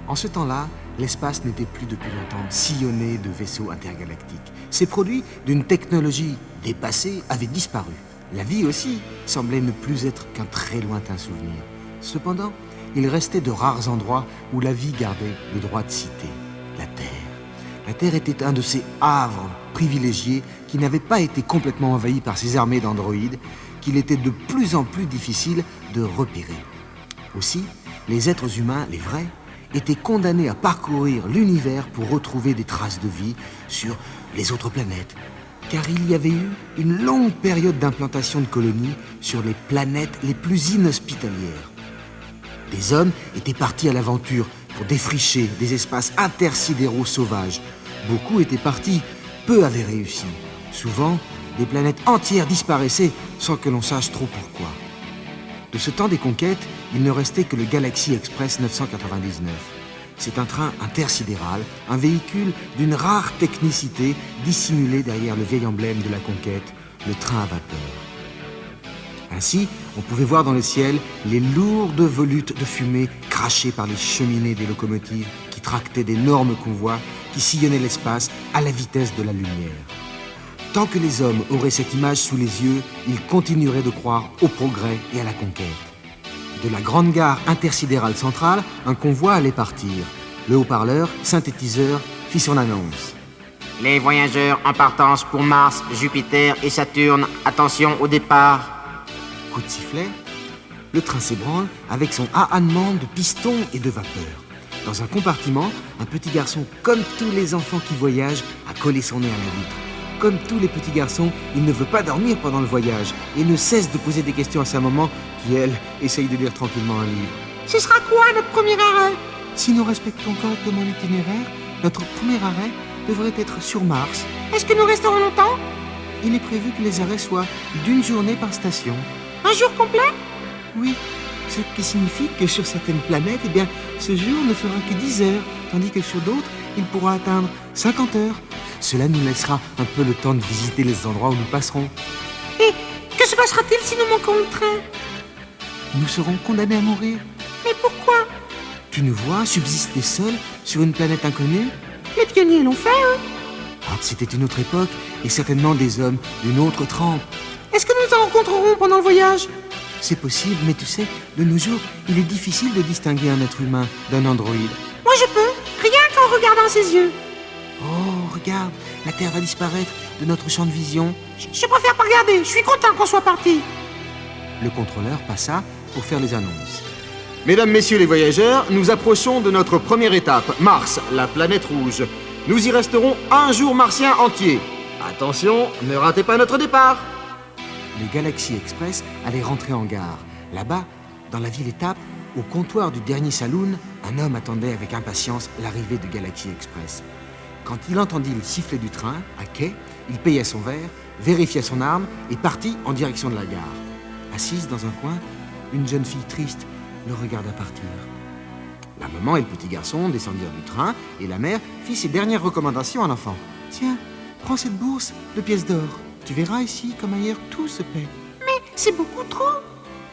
En ce temps-là, l'espace n'était plus depuis longtemps sillonné de vaisseaux intergalactiques. Ces produits d'une technologie dépassée avaient disparu. La vie aussi semblait ne plus être qu'un très lointain souvenir. Cependant, il restait de rares endroits où la vie gardait le droit de citer. La Terre. La Terre était un de ces havres privilégiés qui n'avaient pas été complètement envahis par ces armées d'androïdes qu'il était de plus en plus difficile de repérer. Aussi, les êtres humains, les vrais, étaient condamnés à parcourir l'univers pour retrouver des traces de vie sur les autres planètes, car il y avait eu une longue période d'implantation de colonies sur les planètes les plus inhospitalières. Des hommes étaient partis à l'aventure pour défricher des espaces intersidéraux sauvages. Beaucoup étaient partis, peu avaient réussi. Souvent, des planètes entières disparaissaient sans que l'on sache trop pourquoi. De ce temps des conquêtes, il ne restait que le Galaxy Express 999. C'est un train intersidéral, un véhicule d'une rare technicité dissimulé derrière le vieil emblème de la conquête, le train à vapeur. Ainsi, on pouvait voir dans le ciel les lourdes volutes de fumée crachées par les cheminées des locomotives qui tractaient d'énormes convois qui sillonnaient l'espace à la vitesse de la lumière. Tant que les hommes auraient cette image sous les yeux, ils continueraient de croire au progrès et à la conquête. De la grande gare intersidérale centrale, un convoi allait partir. Le haut-parleur, synthétiseur, fit son annonce. Les voyageurs en partance pour Mars, Jupiter et Saturne, attention au départ. Coup de sifflet, le train s'ébranle avec son ânement de pistons et de vapeur. Dans un compartiment, un petit garçon, comme tous les enfants qui voyagent, a collé son nez à la vitre. Comme tous les petits garçons, il ne veut pas dormir pendant le voyage et ne cesse de poser des questions à sa maman qui, elle, essaye de lire tranquillement un livre. Ce sera quoi notre premier arrêt? Si nous respectons correctement l'itinéraire, notre premier arrêt devrait être sur Mars. Est-ce que nous resterons longtemps? Il est prévu que les arrêts soient d'une journée par station. Un jour complet? Oui, ce qui signifie que sur certaines planètes, eh bien, ce jour ne fera que 10 heures, tandis que sur d'autres, il pourra atteindre 50 heures. Cela nous laissera un peu le temps de visiter les endroits où nous passerons. Et que se passera-t-il si nous manquons le train? Nous serons condamnés à mourir. Mais pourquoi? Tu nous vois subsister seuls sur une planète inconnue? Les pionniers l'ont fait, eux. Ah, c'était une autre époque et certainement des hommes d'une autre trempe. Est-ce que nous en rencontrerons pendant le voyage? C'est possible, mais tu sais, de nos jours, il est difficile de distinguer un être humain d'un androïde. Moi, je peux, rien qu'en regardant ses yeux. Oh, regarde, la Terre va disparaître de notre champ de vision. Je préfère pas regarder, je suis content qu'on soit parti. Le contrôleur passa pour faire les annonces. Mesdames, messieurs les voyageurs, nous approchons de notre première étape, Mars, la planète rouge. Nous y resterons un jour martien entier. Attention, ne ratez pas notre départ. Le Galaxy Express allait rentrer en gare. Là-bas, dans la ville étape, au comptoir du dernier saloon, un homme attendait avec impatience l'arrivée du Galaxy Express. Quand il entendit le sifflet du train, à quai, il paya son verre, vérifia son arme et partit en direction de la gare. Assise dans un coin, une jeune fille triste le regarda partir. La maman et le petit garçon descendirent du train et la mère fit ses dernières recommandations à l'enfant. « Tiens, prends cette bourse de pièces d'or. Tu verras ici comme ailleurs tout se paie. » Mais c'est beaucoup trop.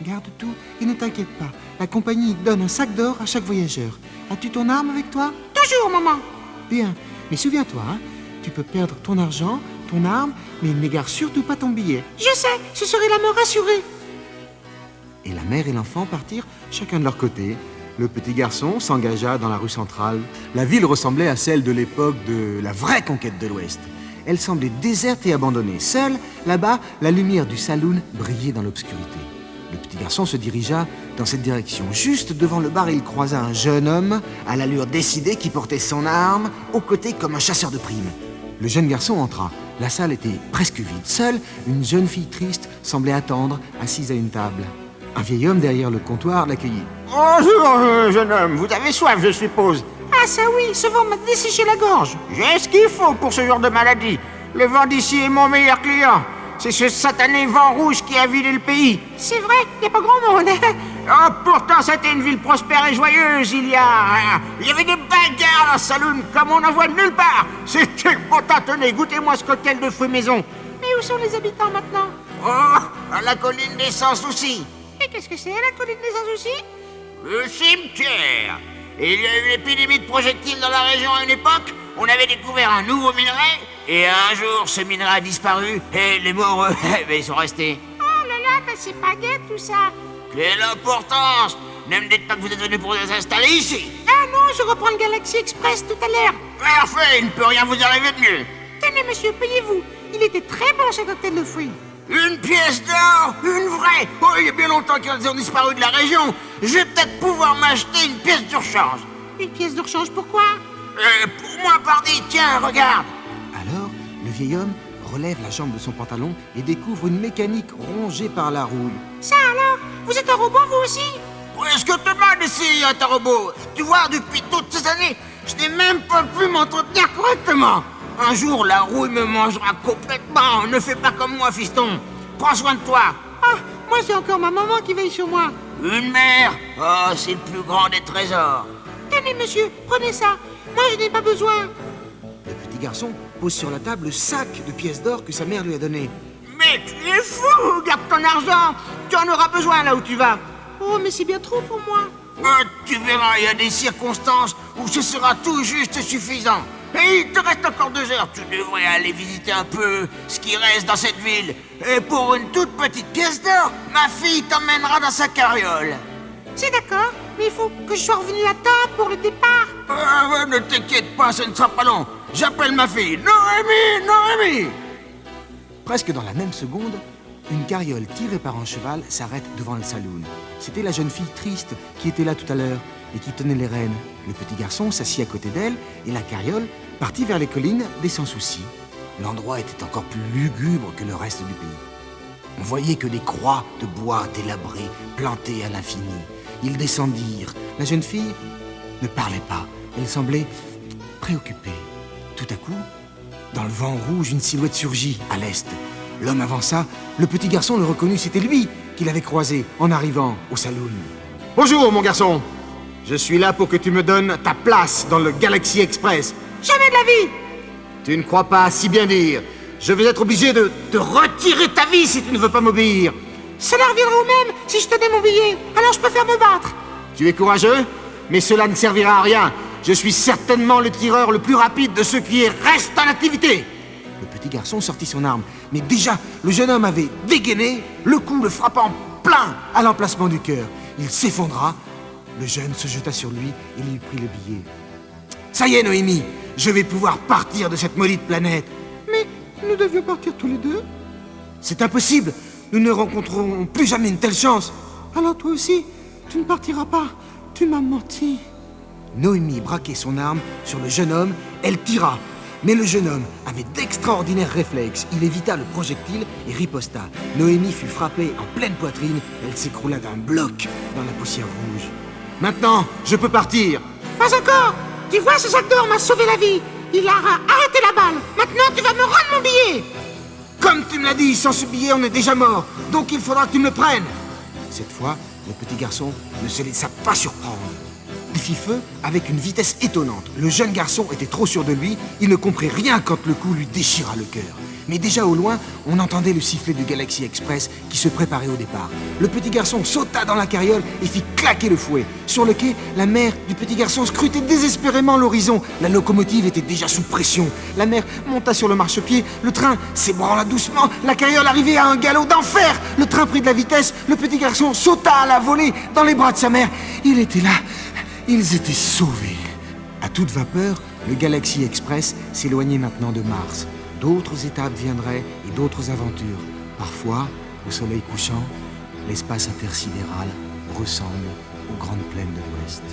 Garde tout et ne t'inquiète pas. La compagnie donne un sac d'or à chaque voyageur. As-tu ton arme avec toi? Toujours, maman. Bien. Mais souviens-toi, hein, tu peux perdre ton argent, ton arme, mais n'égare surtout pas ton billet. Je sais, ce serait la mort assurée. Et la mère et l'enfant partirent chacun de leur côté. Le petit garçon s'engagea dans la rue centrale. La ville ressemblait à celle de l'époque de la vraie conquête de l'Ouest. Elle semblait déserte et abandonnée. Seule, là-bas, la lumière du saloon brillait dans l'obscurité. Le petit garçon se dirigea dans cette direction. Juste devant le bar, il croisa un jeune homme à l'allure décidée qui portait son arme aux côtés comme un chasseur de primes. Le jeune garçon entra. La salle était presque vide. Seule, une jeune fille triste semblait attendre, assise à une table. Un vieil homme derrière le comptoir l'accueillit. « Bonjour, jeune homme, vous avez soif, je suppose. » Ah ça oui, ce vent m'a desséché la gorge. J'ai ce qu'il faut pour ce genre de maladie. Le vent d'ici est mon meilleur client. C'est ce satané vent rouge qui a vidé le pays. C'est vrai, y a pas grand monde. Oh, pourtant, c'était une ville prospère et joyeuse. Il y avait des bagarres dans le saloon comme on n'en voit nulle part. C'était bon, tenez, goûtez-moi ce cocktail de fruits maison. Mais où sont les habitants maintenant? Oh, à la colline des sans soucis. Et qu'est-ce que c'est, la colline des sans-soucis? Le cimetière. Et il y a eu l'épidémie de projectiles dans la région à une époque. On avait découvert un nouveau minerai. Et un jour, ce minerai a disparu. Et les morts, ils sont restés. Oh là là, c'est pas gai tout ça. Quelle importance! Ne me dites pas que vous êtes venu pour vous installer ici. Ah non, je reprends le Galaxy Express tout à l'heure. Parfait, il ne peut rien vous arriver de mieux. Tenez monsieur, payez-vous. Il était très bon cet hôtel de fruits. Une pièce d'or, une vraie. Oh, il y a bien longtemps qu'ils ont disparu de la région. Je vais peut-être pouvoir m'acheter une pièce de rechange. Une pièce de rechange, pourquoi? Pour moi, pardi, tiens, regarde. Alors, le vieil homme relève la jambe de son pantalon et découvre une mécanique rongée par la rouille. Ça alors? Vous êtes un robot vous aussi? Est-ce que tu m'as d'essayer un robot? Tu vois, depuis toutes ces années, je n'ai même pas pu m'entretenir correctement. Un jour, la rouille me mangera complètement. Ne fais pas comme moi, fiston. Prends soin de toi. Ah, moi j'ai encore ma maman qui veille sur moi. Une mère? Oh, c'est le plus grand des trésors. Tenez monsieur, prenez ça. Moi je n'ai pas besoin. Le petit garçon pose sur la table le sac de pièces d'or que sa mère lui a donné. Mais tu es fou! Garde ton argent. Tu en auras besoin là où tu vas. Oh, mais c'est bien trop pour moi. Tu verras, il y a des circonstances où ce sera tout juste suffisant. Et il te reste encore 2 heures. Tu devrais aller visiter un peu ce qui reste dans cette ville. Et pour une toute petite pièce d'or, ma fille t'emmènera dans sa carriole. C'est d'accord, mais il faut que je sois revenu à temps pour le départ. Ne t'inquiète pas, ce ne sera pas long. J'appelle ma fille. Noémie, Noémie! Presque dans la même seconde, une carriole tirée par un cheval s'arrête devant le saloon. C'était la jeune fille triste qui était là tout à l'heure et qui tenait les rênes. Le petit garçon s'assit à côté d'elle et la carriole partit vers les collines des sans souci. L'endroit était encore plus lugubre que le reste du pays. On voyait que des croix de bois délabrées, plantées à l'infini. Ils descendirent. La jeune fille ne parlait pas. Elle semblait préoccupée. Tout à coup, dans le vent rouge, une silhouette surgit à l'est. L'homme avança. Le petit garçon le reconnut. C'était lui qu'il avait croisé en arrivant au saloon. Bonjour, mon garçon. Je suis là pour que tu me donnes ta place dans le Galaxy Express. Jamais de la vie. Tu ne crois pas si bien dire. Je vais être obligé de te retirer ta vie si tu ne veux pas m'obéir. Cela reviendra au même si je tenais mon billet. Alors je préfère me battre. Tu es courageux, mais cela ne servira à rien. Je suis certainement le tireur le plus rapide de ceux qui restent en activité. Le petit garçon sortit son arme, mais déjà, le jeune homme avait dégainé, le coup le frappant plein à l'emplacement du cœur. Il s'effondra. Le jeune se jeta sur lui et lui prit le billet. Ça y est, Noémie, je vais pouvoir partir de cette maudite planète. Mais nous devions partir tous les deux. C'est impossible. Nous ne rencontrerons plus jamais une telle chance. Alors toi aussi, tu ne partiras pas. Tu m'as menti. Noémie braquait son arme sur le jeune homme. Elle tira. Mais le jeune homme avait d'extraordinaires réflexes. Il évita le projectile et riposta. Noémie fut frappée en pleine poitrine. Elle s'écroula d'un bloc dans la poussière rouge. Maintenant, je peux partir. Pas encore. Tu vois, ce sac d'or m'a sauvé la vie. Il a arrêté la balle. Maintenant, tu vas me rendre mon billet. Comme tu me l'as dit, sans ce billet, on est déjà mort. Donc il faudra que tu me le prennes. Cette fois, le petit garçon ne se laissa pas surprendre. Il fit feu avec une vitesse étonnante. Le jeune garçon était trop sûr de lui. Il ne comprit rien quand le coup lui déchira le cœur. Mais déjà au loin, on entendait le sifflet du Galaxy Express qui se préparait au départ. Le petit garçon sauta dans la carriole et fit claquer le fouet. Sur le quai, la mère du petit garçon scrutait désespérément l'horizon. La locomotive était déjà sous pression. La mère monta sur le marchepied. Le train s'ébranla doucement. La carriole arrivait à un galop d'enfer. Le train prit de la vitesse. Le petit garçon sauta à la volée dans les bras de sa mère. Il était là. Ils étaient sauvés. À toute vapeur, le Galaxy Express s'éloignait maintenant de Mars. D'autres étapes viendraient et d'autres aventures. Parfois, au soleil couchant, l'espace intersidéral ressemble aux grandes plaines de l'Ouest.